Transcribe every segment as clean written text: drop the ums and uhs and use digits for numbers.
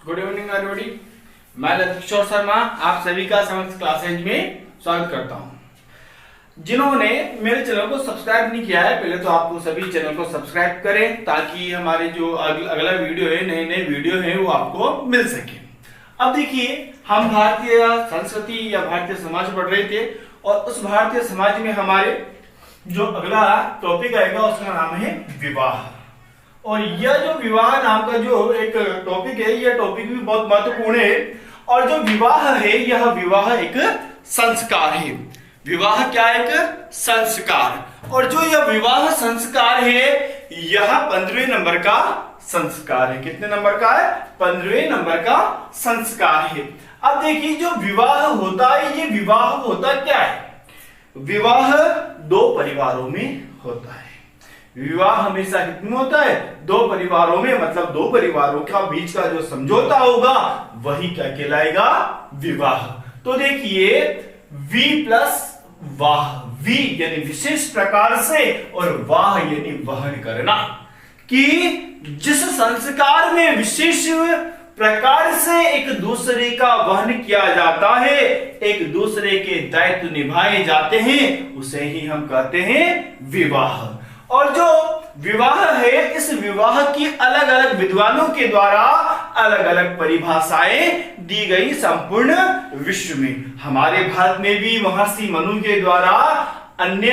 Good evening everybody. मैं ललित किशोर शर्मा आप सभी का समस्त क्लासेज में स्वागत करता हूं। जिन्होंने मेरे चैनल को सब्सक्राइब नहीं किया है, पहले तो आप सभी चैनल को सब्सक्राइब करें ताकि हमारे जो अगला वीडियो है, नए नए वीडियो है, वो आपको मिल सके। अब देखिए, हम भारतीय संस्कृति या भारतीय समाज पढ़ रहे थे और उस भारतीय समाज में हमारे जो अगला टॉपिक आएगा उसका नाम है विवाह। और यह जो विवाह नाम का जो एक टॉपिक है, यह टॉपिक भी बहुत महत्वपूर्ण है। और जो विवाह है, यह विवाह एक संस्कार है। विवाह क्या है? एक संस्कार। और जो यह विवाह संस्कार है, यह 15वें नंबर का संस्कार है। कितने नंबर का है? 15वें नंबर का संस्कार है। अब देखिए, जो विवाह होता है, ये विवाह होता क्या है? विवाह दो परिवारों में होता है। विवाह हमेशा कितने होता है? दो परिवारों में, मतलब दो परिवारों का बीच का जो समझौता होगा वही क्या कहलाएगा? विवाह। तो देखिए, वी प्लस वाह, वी यानी विशेष प्रकार से और वाह यानी वहन करना, कि जिस संस्कार में विशेष प्रकार से एक दूसरे का वहन किया जाता है, एक दूसरे के दायित्व निभाए जाते हैं, उसे ही हम कहते हैं विवाह। और जो विवाह है, इस विवाह की अलग अलग विद्वानों के द्वारा अलग अलग परिभाषाएं दी गई संपूर्ण विश्व में। हमारे भारत में भी महर्षि मनु के द्वारा, अन्य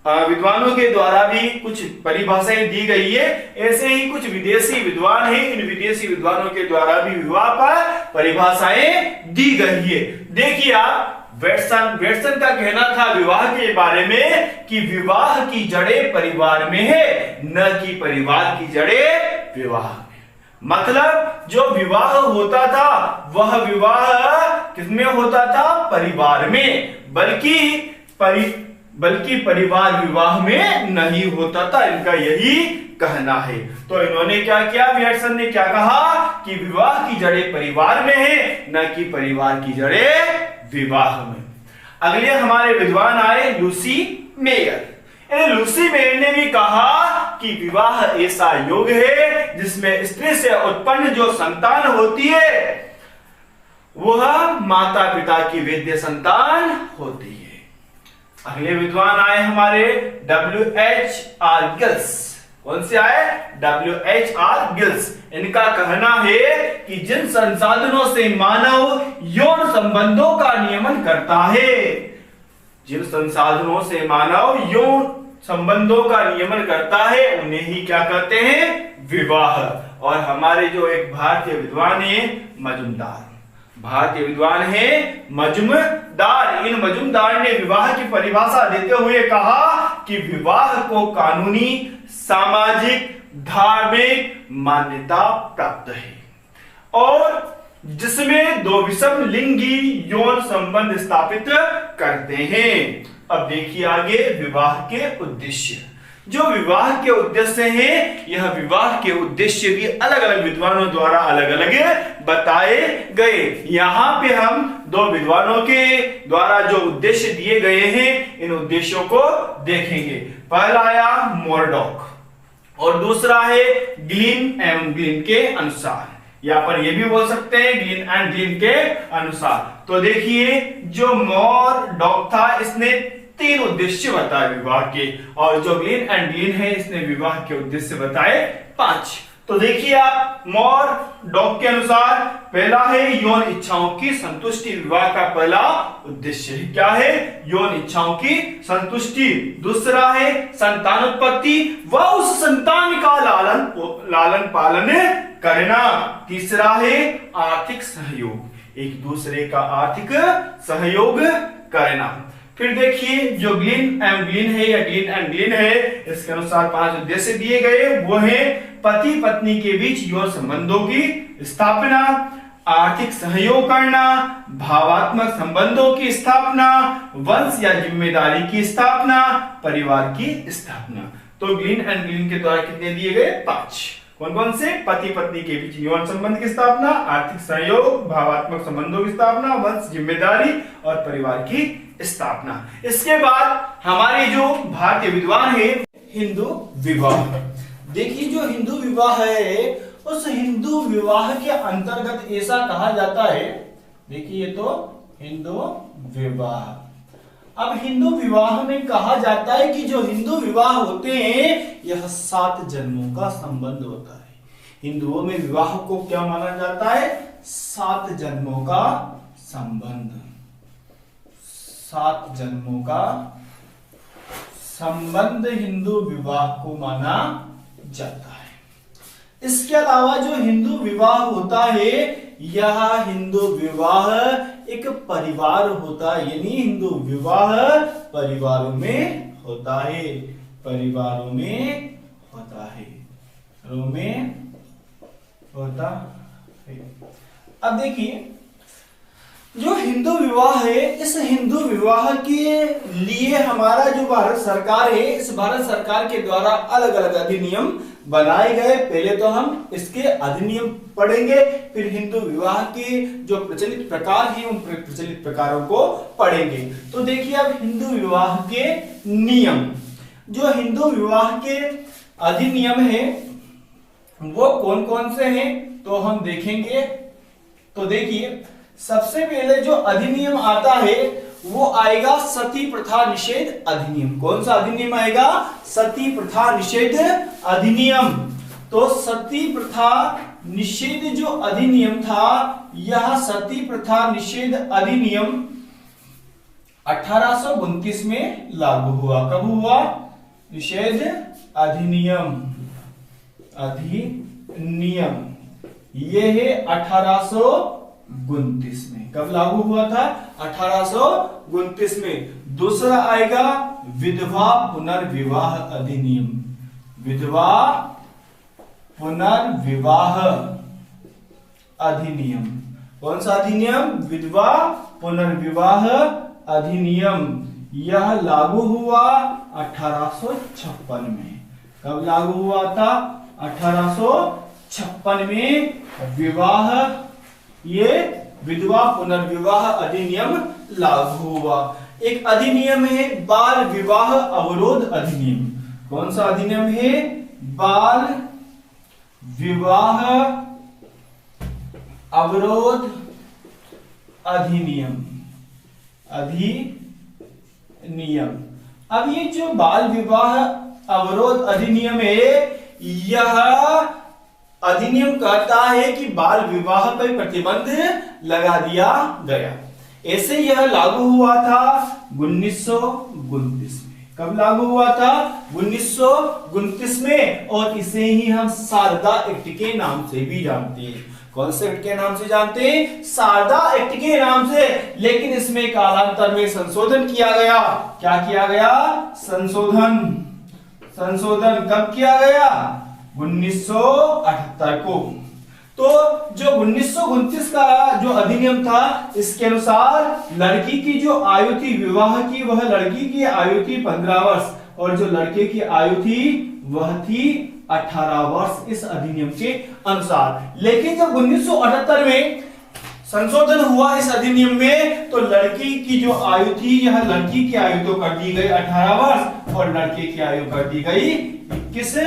विद्वानों के द्वारा भी कुछ परिभाषाएं दी गई है। ऐसे ही कुछ विदेशी विद्वान हैं, इन विदेशी विद्वानों के द्वारा भी विवाह पर परिभाषाएं दी गई है। देखिए आप, वेटसन का कहना था विवाह के बारे में कि विवाह की जड़ें परिवार में है, न कि परिवार की जड़ें विवाह में। मतलब जो विवाह होता था वह विवाह किसमें होता था? परिवार में, बल्कि परिवार विवाह में नहीं होता था। इनका यही कहना है। तो इन्होंने क्या किया? वेटसन ने क्या कहा कि विवाह की जड़ें परिवार में है, न कि परिवार की जड़ें विवाह में। अगले हमारे विद्वान आए लूसी मेयर। लूसी मेयर ने भी कहा कि विवाह ऐसा योग है जिसमें स्त्री से उत्पन्न जो संतान होती है वह माता पिता की वैध संतान होती है। अगले विद्वान आए हमारे WHR गिल्स। कौन से आए? WHR gills. इनका कहना है कि जिन संसाधनों से मानव यौन संबंधों का नियमन करता है, जिन संसाधनों से मानव यौन संबंधों का नियमन करता है, उन्हें ही क्या कहते हैं? विवाह। और हमारे जो एक भारतीय विद्वान है मजुमदार, भारतीय विद्वान है मजुमदार। इन मजुमदार ने विवाह की परिभाषा देते हुए कहा कि विवाह को कानूनी, सामाजिक, धार्मिक मान्यता प्राप्त है और जिसमें दो विषम लिंगी यौन संबंध स्थापित करते हैं। अब देखिए आगे विवाह के उद्देश्य। जो विवाह के उद्देश्य हैं, यह विवाह के उद्देश्य भी अलग अलग विद्वानों द्वारा अलग अलग बताए गए। यहां पे हम दो विद्वानों के द्वारा जो उद्देश्य दिए गए हैं, इन उद्देश्यों को देखेंगे। पहला आया मोरडॉक और दूसरा है ग्लिन एवं ग्लिन के अनुसार। यहाँ पर ये भी बोल सकते हैं ग्लिन एंड ग्लिन के अनुसार। तो देखिए, जो मोरडॉक था इसने 3 उद्देश्य बताए विवाह के, और जो ग्लिन एंड ग्लिन है इसने विवाह के उद्देश्य बताए 5। तो देखिए आप, मोरडॉक के अनुसार पहला है यौन इच्छाओं की संतुष्टि। विवाह का पहला उद्देश्य है क्या है? यौन इच्छाओं की संतुष्टि। दूसरा है संतानोत्पत्ति व उस संतान का लालन पालन करना। तीसरा है आर्थिक सहयोग, एक दूसरे का आर्थिक सहयोग करना। फिर देखिए, जो ग्लिन एंड ग्लिन है या ग्लिन एंड ग्लिन है, इसके अनुसार 5 उद्देश्य दिए गए। वो है पति पत्नी के बीच यौन संबंधों की स्थापना, आर्थिक सहयोग करना, भावात्मक संबंधों की स्थापना, वंश या जिम्मेदारी की स्थापना, परिवार की स्थापना। तो ग्लिन एंड ग्लिन के द्वारा कितने दिए गए? 5। कौन कौन से? पति पत्नी के बीच यौन संबंध की स्थापना, आर्थिक सहयोग, भावात्मक संबंधों की स्थापना, वंश, जिम्मेदारी और परिवार की स्थापना। इसके बाद हमारे जो भारतीय विद्वान है हिंदू विवाह। देखिए, जो हिंदू विवाह है उस हिंदू विवाह के अंतर्गत ऐसा कहा जाता है, देखिए तो हिंदू विवाह। अब हिंदू विवाह में कहा जाता है कि जो हिंदू विवाह होते हैं यह 7 जन्मों का संबंध होता है। हिंदुओं में विवाह को क्या माना जाता है? 7 जन्मों का संबंध, 7 जन्मों का संबंध हिंदू विवाह को माना जाता है। इसके अलावा जो हिंदू विवाह होता है यह हिंदू विवाह एक परिवार होता है, यानी हिंदू विवाह परिवारों में होता है, परिवारों में होता है, परिवारों में होता है। अब देखिए जो हिंदू विवाह है, इस हिंदू विवाह के लिए हमारा जो भारत सरकार है, इस भारत सरकार के द्वारा अलग अलग अधिनियम बनाए गए। पहले तो हम इसके अधिनियम पढ़ेंगे, फिर हिंदू विवाह के जो प्रचलित प्रकार हैं उन प्रचलित प्रकारों को पढ़ेंगे। तो देखिए अब हिंदू विवाह के नियम, जो हिंदू विवाह के अधिनियम है वो कौन कौन से हैं तो हम देखेंगे। तो देखिए सबसे पहले जो अधिनियम आता है वो आएगा सती प्रथा निषेध अधिनियम। कौन सा अधिनियम आएगा? सती प्रथा निषेध अधिनियम। तो सती प्रथा निषेध जो अधिनियम था, यह सती प्रथा निषेध अधिनियम 1829 में लागू हुआ। कब हुआ? निषेध अधिनियम, अधिनियम ये है 1829 में। कब लागू हुआ था? 1829 में। दूसरा आएगा विधवा पुनर्विवाह अधिनियम, विधवा पुनर्विवाह अधिनियम। कौन सा अधिनियम? विधवा पुनर्विवाह अधिनियम। यह लागू हुआ 1856 में। कब लागू हुआ था? 1856 में विवाह, ये विधवा पुनर्विवाह अधिनियम लागू हुआ। एक अधिनियम है बाल विवाह अवरोध अधिनियम। कौन सा अधिनियम है? बाल विवाह अवरोध अधिनियम, अधिनियम। अब ये जो बाल विवाह अवरोध अधिनियम है, यह अधिनियम कहता है कि बाल विवाह पर प्रतिबंध लगा दिया गया। ऐसे यह लागू हुआ था 1929 में। कब लागू हुआ था? 1929 में। और इसे ही हम शारदा एक्ट के नाम से भी जानते हैं। कौन से एक्ट के नाम से जानते हैं? शारदा एक्ट के नाम से। लेकिन इसमें कालांतर में संशोधन किया गया। क्या किया गया? संशोधन। संशोधन कब किया गया? 1978 को। तो जो 1929 का जो अधिनियम था, इसके अनुसार लड़की की जो आयु थी विवाह की, वह लड़की की आयु थी 15 वर्ष और जो लड़के की आयु थी वह थी 18 वर्ष इस अधिनियम के अनुसार। लेकिन जब 1978 में संशोधन हुआ इस अधिनियम में, तो लड़की की जो आयु थी, यह लड़की की आयु तो कर दी गई 18 वर्ष और लड़के की आयु कर दी गई 21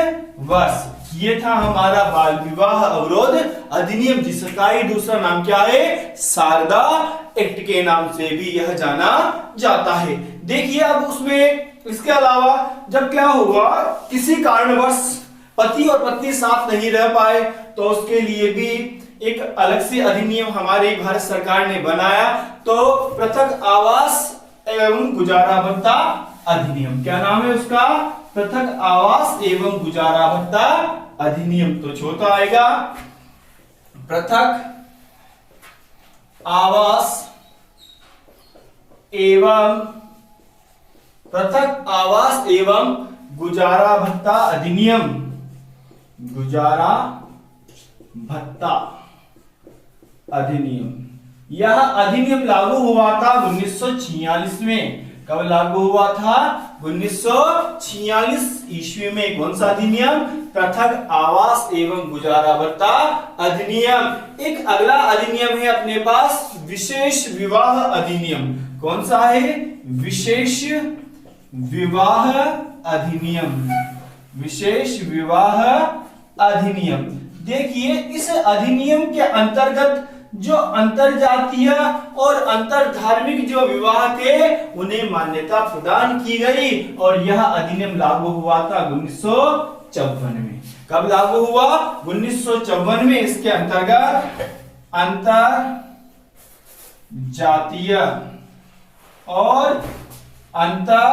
वर्ष। ये था हमारा बाल विवाह अवरोध अधिनियम, जिसका ही दूसरा नाम क्या है? शारदा एक्ट के नाम से भी यह जाना जाता है। देखिए अब उसमें इसके अलावा जब क्या हुआ, किसी कारणवश पति और पत्नी साथ नहीं रह पाए, तो उसके लिए भी एक अलग से अधिनियम हमारी भारत सरकार ने बनाया। तो पृथक आवास एवं गुजारा भत्ता अधिनियम। क्या नाम है उसका? पृथक आवास एवं गुजारा भत्ता अधिनियम। तो छोटा आएगा पृथक आवास एवं गुजारा भत्ता अधिनियम, गुजारा भत्ता अधिनियम। यह अधिनियम लागू हुआ था 1946 में। कब लागू हुआ था? 1946 ईस्वी में। कौन सा अधिनियम? पृथक आवास एवं गुजारा भत्ता अधिनियम। एक अगला अधिनियम है अपने पास विशेष विवाह अधिनियम। कौन सा है? विशेष विवाह अधिनियम, विशेष विवाह अधिनियम। देखिए इस अधिनियम के अंतर्गत जो अंतरजातीय और अंतर धार्मिक जो विवाह थे उन्हें मान्यता प्रदान की गई और यह अधिनियम लागू हुआ था 1954 में। कब लागू हुआ? 1954 में। इसके अंतर्गत अंतर जातीय और अंतर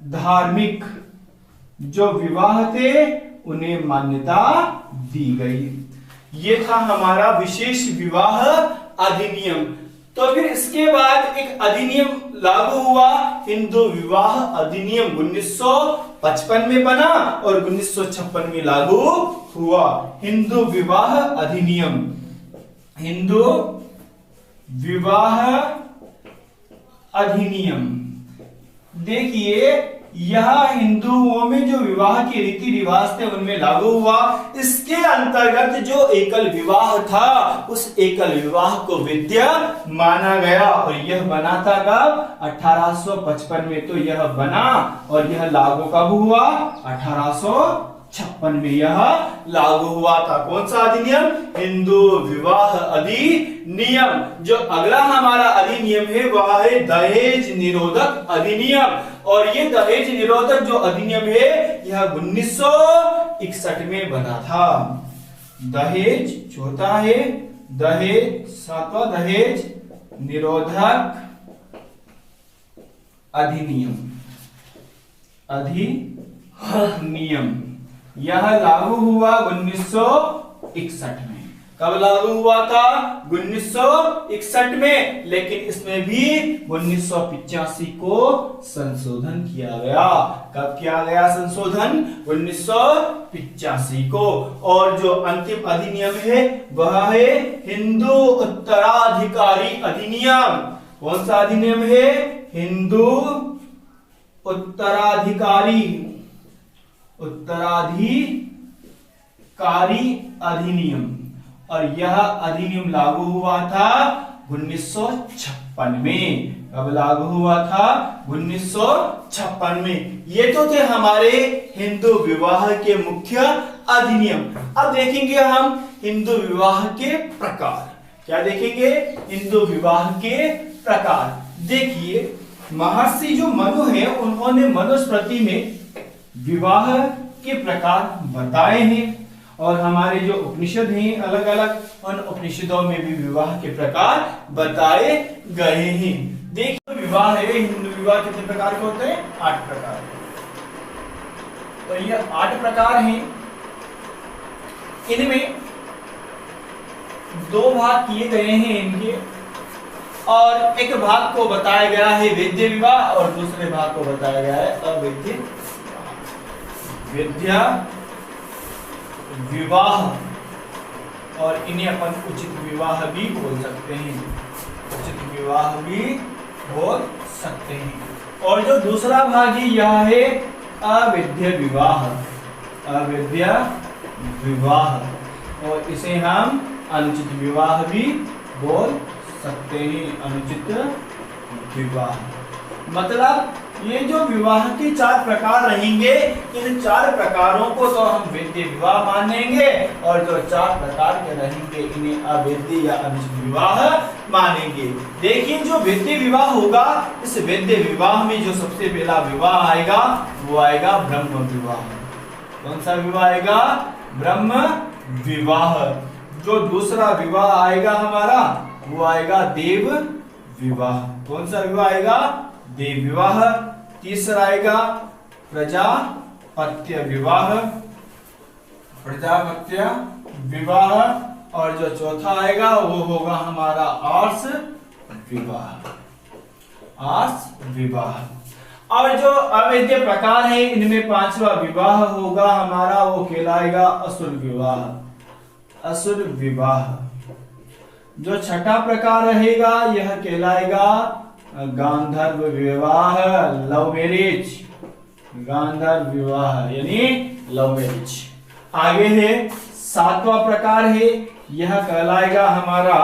धार्मिक जो विवाह थे उन्हें मान्यता दी गई। ये था हमारा विशेष विवाह अधिनियम। तो फिर इसके बाद एक अधिनियम लागू हुआ, हिंदू विवाह अधिनियम 1955 में बना और 1956 में लागू हुआ। हिंदू विवाह अधिनियम, हिंदू विवाह अधिनियम। देखिए यह हिंदुओं में जो विवाह के रीति रिवाज थे उनमें लागू हुआ। इसके अंतर्गत जो एकल विवाह था उस एकल विवाह को वैध माना गया और यह बना था कब? 1855 में। तो यह बना और यह लागू कब हुआ? 1856 में यह लागू हुआ था। कौन सा अधिनियम? हिंदू विवाह अधिनियम। जो अगला हमारा अधिनियम है वह है दहेज निरोधक अधिनियम और ये दहेज निरोधक जो अधिनियम है यह 1961 में बना था। दहेज चौथा है दहेज, सातवां दहेज निरोधक अधिनियम, अधिनियम यह लागू हुआ 1961 में। कब लागू हुआ था? 1961 में। लेकिन इसमें भी 1985 को संशोधन किया गया। कब किया गया संशोधन? 1985 को। और जो अंतिम अधिनियम है वह है हिंदू उत्तराधिकारी अधिनियम। कौन सा अधिनियम है? हिंदू उत्तराधिकारी अधिनियम और यह अधिनियम लागू हुआ था 1956 में। कब लागू हुआ था? 1956 में। ये तो थे हमारे हिंदू विवाह के मुख्य अधिनियम। अब देखेंगे हम हिंदू विवाह के प्रकार। क्या देखेंगे? हिंदू विवाह के प्रकार। देखिए महर्षि जो मनु है उन्होंने मनुस्मृति में विवाह के प्रकार बताए हैं और हमारे जो उपनिषद हैं अलग अलग उन उपनिषदों में भी विवाह के प्रकार बताए गए हैं। देखिए विवाह है, हिंदू विवाह कितने प्रकार के होते हैं? 8 प्रकार। तो ये 8 प्रकार हैं। इनमें 2 भाग किए गए हैं इनके और एक भाग को बताया गया है वैद्य विवाह और दूसरे भाग को बताया गया है अवैध विद्या विवाह और इन्हें अपन उचित विवाह भी बोल सकते हैं। उचित विवाह भी बोल सकते हैं। और जो दूसरा भाग है यह है अवैध विवाह, अवैध विवाह और इसे हम अनुचित विवाह भी बोल सकते हैं। अनुचित विवाह मतलब ये जो विवाह के 4 प्रकार रहेंगे इन 4 प्रकारों को तो हम वैध विवाह मानेंगे और जो 4 प्रकार के रहेंगे इन्हें अवैध या अनुचित विवाह मानेंगे। देखिए जो वैध विवाह होगा इस वैध विवाह में जो सबसे पहला विवाह आएगा वो आएगा ब्रह्म विवाह। कौन सा विवाह आएगा? ब्रह्म विवाह। जो दूसरा विवाह आएगा हमारा वो आएगा देव विवाह। कौन सा विवाह आएगा? देव विवाह। तीसरा आएगा प्रजापत्य विवाह, प्रजापत्य विवाह और जो चौथा आएगा वो होगा हमारा आर्ष विवाह, आर्ष विवाह। और जो अवैध प्रकार है इनमें 5वां विवाह होगा हमारा वो कहलाएगा असुर विवाह, असुर विवाह। जो 6ठा प्रकार रहेगा यह कहलाएगा गांधर्व विवाह, लव मैरिज, गांधर्व विवाह यानी लव मैरिज। आगे है 7वां प्रकार है यह कहलाएगा हमारा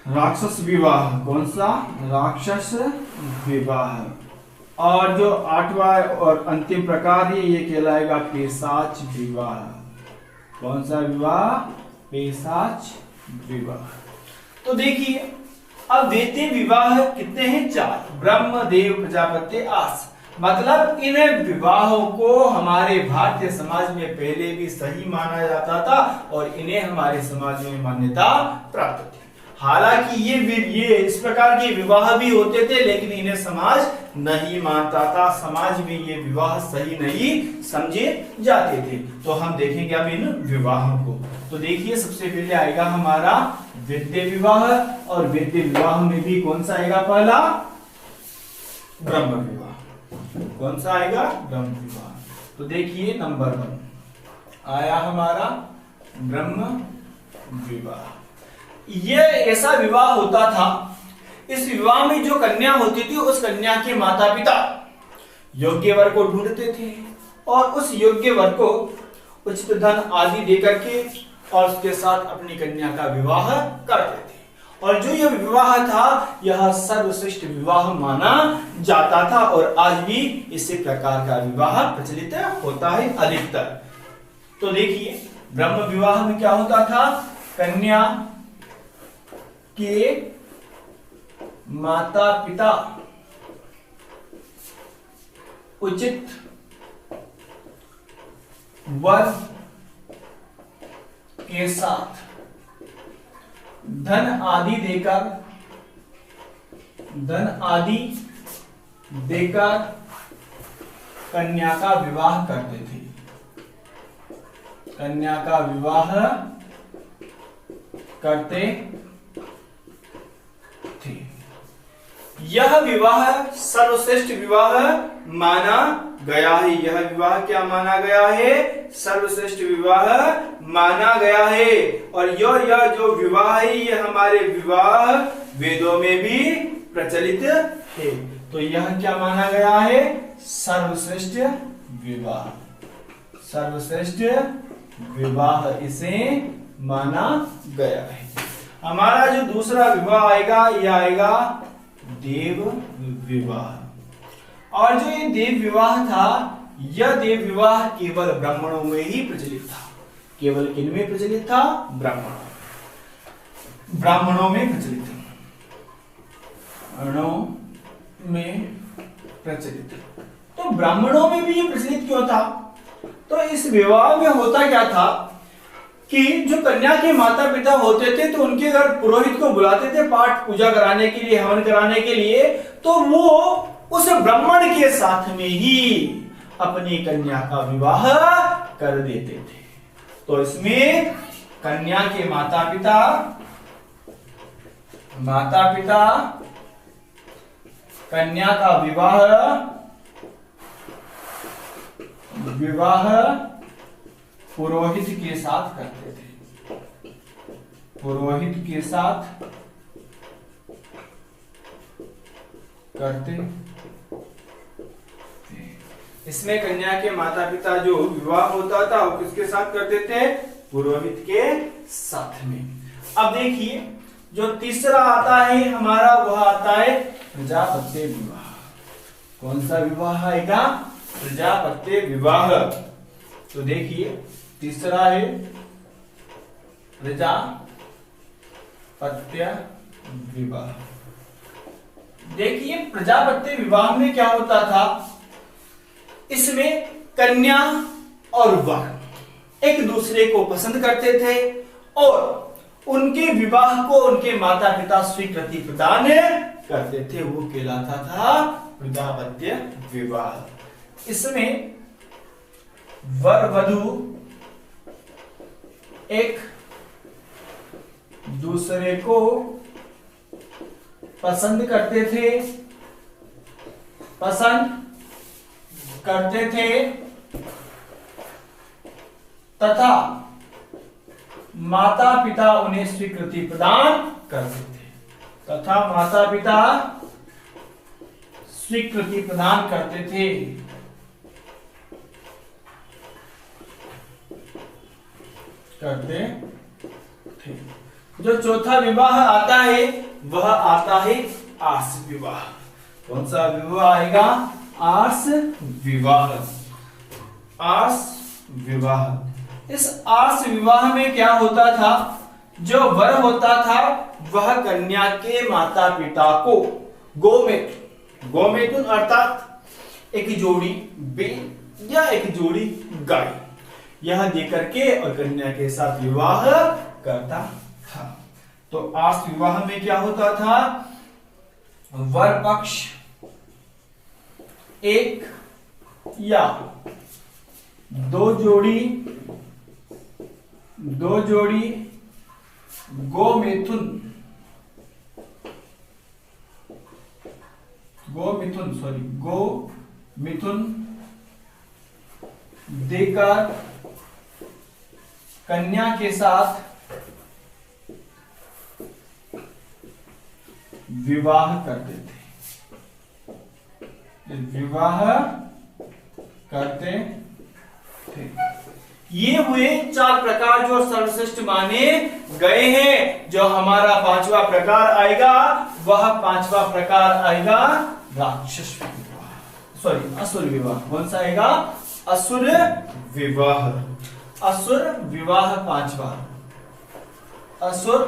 राक्षस विवाह। कौन सा? राक्षस विवाह। और जो 8वां और अंतिम प्रकार है ये कहलाएगा पेशाच विवाह। कौन सा विवाह? पेशाच विवाह। तो देखिए अब वैदिक विवाह कितने हैं? 4। ब्रह्म, देव, प्रजापत्य, आस। मतलब इन विवाहों को हमारे भारतीय समाज में पहले भी सही माना जाता था और इन्हें हमारे समाज में मान्यता प्राप्त थी। हालांकि ये इस प्रकार के विवाह भी होते थे लेकिन इन्हें समाज नहीं मानता था, समाज में ये विवाह सही नहीं समझे जाते थे। तो हम देखेंगे अब इन विवाहों को। तो देखिए सबसे पहले आएगा हमारा वैदिक विवाह, और वैदिक विवाह में भी कौन सा आएगा? पहला ब्रह्म विवाह। कौन सा आएगा? ब्रह्म विवाह। तो देखिए नंबर 1 आया हमारा ब्रह्म विवाह। यह ऐसा विवाह होता था, इस विवाह में जो कन्या होती थी उस कन्या के माता पिता योग्य वर को ढूंढते थे और उस योग्य वर को उचित धन आदि देकर के और उसके साथ अपनी कन्या का विवाह करते थे। और जो यह विवाह था यह सर्वश्रेष्ठ विवाह माना जाता था और आज भी इसी प्रकार का विवाह प्रचलित होता है अधिकतर। तो देखिए ब्रह्म विवाह में क्या होता था? कन्या के माता पिता उचित वर के साथ धन आदि देकर कन्या का विवाह करते थे। कन्या का विवाह करते थे। यह विवाह सर्वश्रेष्ठ विवाह माना गया है। यह विवाह क्या माना गया है? सर्वश्रेष्ठ विवाह माना गया है। और यह जो विवाह है ये हमारे विवाह वेदों में भी प्रचलित है। तो यह क्या माना गया है? सर्वश्रेष्ठ विवाह। सर्वश्रेष्ठ विवाह इसे माना गया है। हमारा जो दूसरा विवाह आएगा यह आएगा देव विवाह। और जो ये देव विवाह था यह देव विवाह केवल ब्राह्मणों में ही प्रचलित था। केवल किन में प्रचलित था? ब्राह्मणों में प्रचलित था। ब्राह्मणों में प्रचलित। तो ब्राह्मणों में भी ये प्रचलित क्यों था? तो इस विवाह में होता क्या था कि जो कन्या के माता पिता होते थे तो उनके घर पुरोहित को बुलाते थे पाठ पूजा कराने के लिए, हवन कराने के लिए। तो वो उस ब्राह्मण के साथ में ही अपनी कन्या का विवाह कर देते थे। तो इसमें कन्या के माता पिता कन्या का विवाह पुरोहित के साथ करते थे। पुरोहित के साथ करते थे। इसमें कन्या के माता पिता जो विवाह होता था वो किसके साथ करते थे? पुरोहित के साथ में। अब देखिए जो तीसरा आता है हमारा वह आता है प्रजापत्य विवाह। कौन सा विवाह आएगा? प्रजापत्य विवाह। तो देखिए तीसरा है प्रजापत्य विवाह। देखिए प्रजापत्य विवाह में क्या होता था? इसमें कन्या और वर एक दूसरे को पसंद करते थे और उनके विवाह को उनके माता पिता स्वीकृति प्रदान करते थे। वो कहलाता था प्रजापत्य विवाह। इसमें वर वधू एक दूसरे को पसंद करते थे तथा माता पिता उन्हें स्वीकृति प्रदान करते थे। तथा माता पिता स्वीकृति प्रदान करते थे। जो चौथा विवाह आता है वह आता है आस विवाह। कौन सा विवाह आएगा? आर्ष विवाह। आर्ष विवाह। इस आर्ष विवाह में क्या होता था, जो वर होता था वह कन्या के माता पिता को गोमेथुन अर्थात एक जोड़ी बैल या एक जोड़ी गाय यह देकर के और कन्या के साथ विवाह करता था। तो आर्ष विवाह में क्या होता था, वर पक्ष एक या दो जोड़ी गोमिथुन देकर कन्या के साथ विवाह करते थे। ये हुए चार प्रकार जो सर्वश्रेष्ठ माने गए हैं। जो हमारा पांचवा प्रकार आएगा वह पांचवा प्रकार आएगा राक्षस विवाह, सॉरी असुर विवाह। कौन सा आएगा, असुर विवाह। असुर विवाह पांचवा, असुर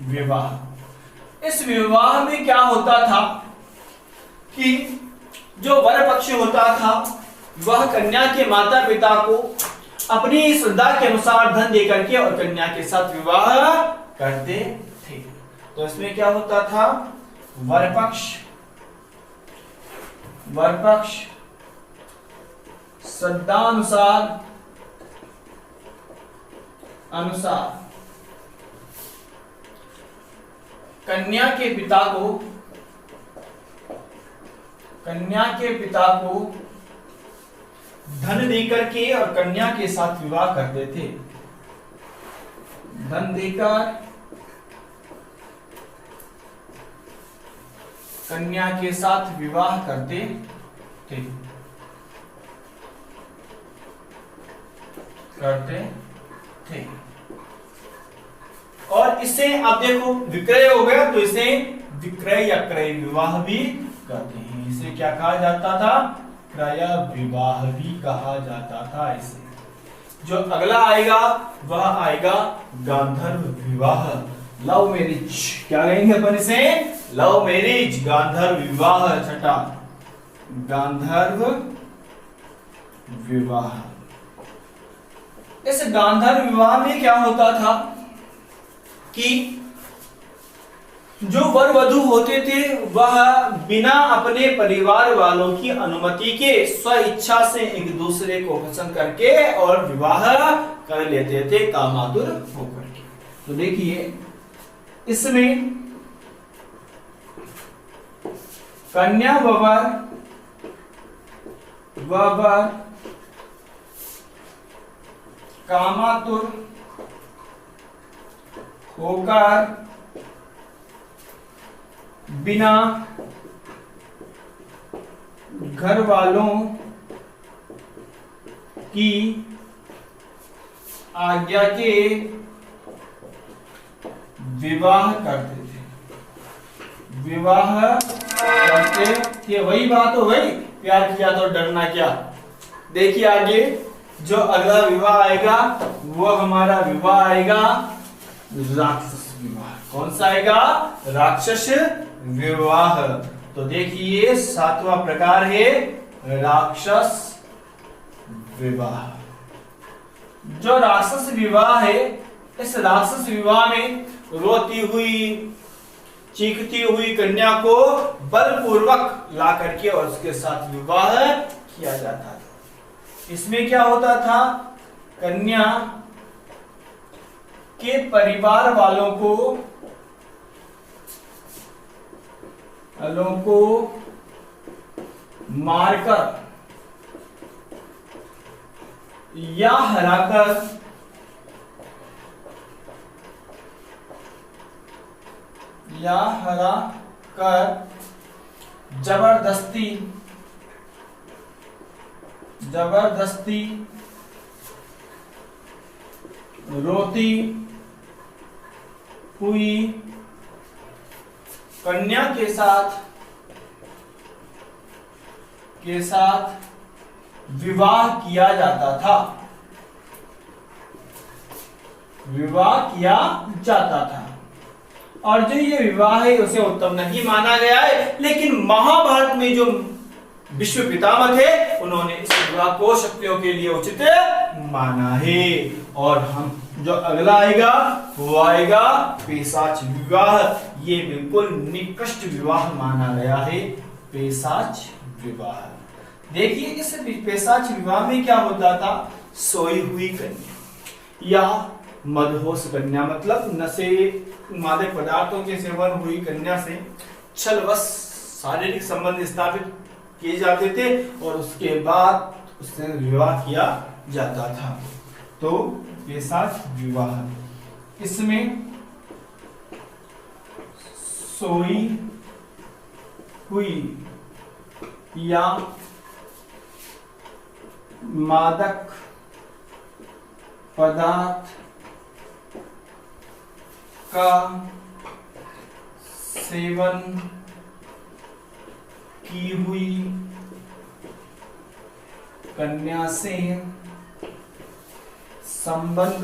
विवाह। इस विवाह में क्या होता था कि जो वर पक्ष होता था वह कन्या के माता पिता को अपनी श्रद्धा के अनुसार धन देकर के और कन्या के साथ विवाह करते थे। तो इसमें क्या होता था, वर पक्ष श्रद्धानुसार कन्या के पिता को धन देकर के और कन्या के साथ विवाह करते थे। धन देकर कन्या के साथ विवाह करते थे। और इसे आप देखो विक्रय हो गया तो इसे विक्रय या क्रय विवाह भी कहते हैं। इसे क्या कहा जाता था, क्रय विवाह भी कहा जाता था। इसे जो अगला आएगा वह आएगा गांधर्व विवाह, लव मैरिज। क्या कहेंगे अपन इसे, लव मैरिज, गांधर्व विवाह। छठा गांधर्व विवाह। इस गांधर्व विवाह में क्या होता था कि जो वर वधू होते थे वह बिना अपने परिवार वालों की अनुमति के स्व इच्छा से एक दूसरे को पसंद करके और विवाह कर लेते थे कामातुर होकर के। तो देखिए इसमें कन्या वर कामातुर होकर बिना घर वालों की आज्ञा के विवाह करते थे। वही बात हो गई, प्यार किया तो डरना क्या। देखिए आगे जो अगला विवाह आएगा वो हमारा विवाह आएगा राक्षस विवाह। कौन सा आएगा, राक्षस विवाह। तो देखिए सातवां प्रकार है राक्षस विवाह। जो राक्षस विवाह है, इस राक्षस विवाह में रोती हुई चीखती हुई कन्या को बलपूर्वक ला करके और उसके साथ विवाह किया जाता था। इसमें क्या होता था, कन्या के परिवार वालों को मारकर या हराकर जबरदस्ती रोती हुई कन्या के साथ के साथ विवाह किया जाता था, विवाह किया जाता था। और जो ये विवाह है उसे उत्तम नहीं माना गया है, लेकिन महाभारत में जो विश्व पितामह थे उन्होंने इस विवाह को क्षत्रियों के लिए उचित माना है। और हम जो अगला आएगा वो आएगा पैशाच विवाह। ये बिल्कुल निकृष्ट विवाह माना गया है, पैशाच विवाह। देखिए इस पैशाच विवाह में क्या होता था, सोई हुई कन्या या मदहोश कन्या, मतलब नशे मादक पदार्थों के सेवन हुई कन्या से छलवश शारीरिक संबंध स्थापित किए जाते थे और उसके बाद उससे विवाह किया जाता था। तो पैशाच विवाह, इसमें सोई हुई या मादक पदार्थ का सेवन की हुई कन्या से संबंध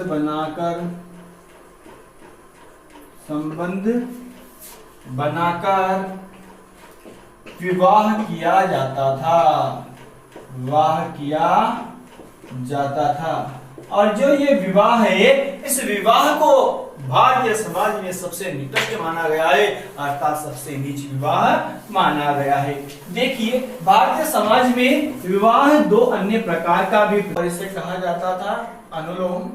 बनाकर विवाह किया जाता था, विवाह किया जाता था। और जो ये विवाह है, इस विवाह को भारतीय समाज में सबसे निकृष्ट माना गया है, अर्थात सबसे नीच विवाह माना गया है। देखिए भारतीय समाज में विवाह दो अन्य प्रकार का भी, इसे कहा जाता था अनुलोम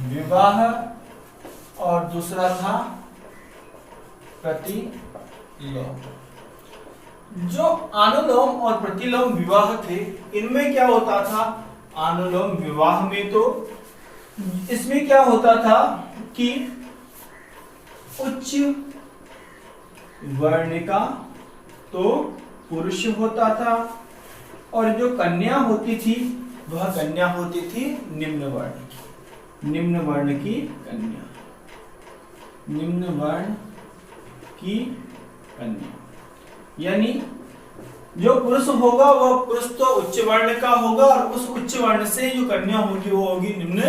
विवाह और दूसरा था प्रतिलोम। जो अनुलोम और प्रतिलोम विवाह थे, इनमें क्या होता था, अनुलोम विवाह में तो इसमें क्या होता था कि उच्च वर्ण का तो पुरुष होता था और जो कन्या होती थी वह कन्या होती थी निम्न वर्ण की कन्या, निम्न वर्ण की कन्या। यानी जो पुरुष होगा वह पुरुष तो उच्च वर्ण का होगा और उस उच्च वर्ण से जो कन्या होगी वो होगी निम्न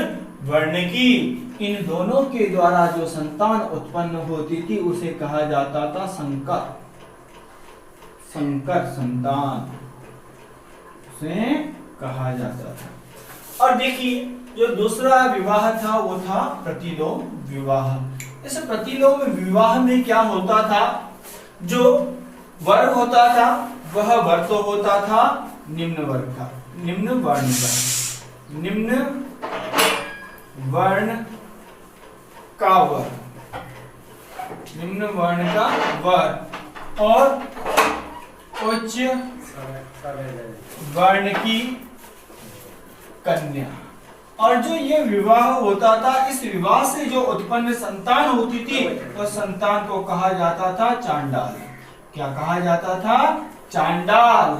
वर्ण की। इन दोनों के द्वारा जो संतान उत्पन्न होती थी उसे कहा जाता था संकर संतान से कहा जाता था। और देखिए जो दूसरा विवाह था वो था प्रतिलोम विवाह। इस प्रतिलोम विवाह में क्या होता था, जो वर होता था वह वर तो होता था निम्न वर्ण का, निम्न वर्ण का वर, निम्न वर्ण का वर और उच्च वर्ण की कन्या। और जो ये विवाह होता था, इस विवाह से जो उत्पन्न संतान होती थी उस संतान को कहा जाता था चांडाल। क्या कहा जाता था, चांडाल।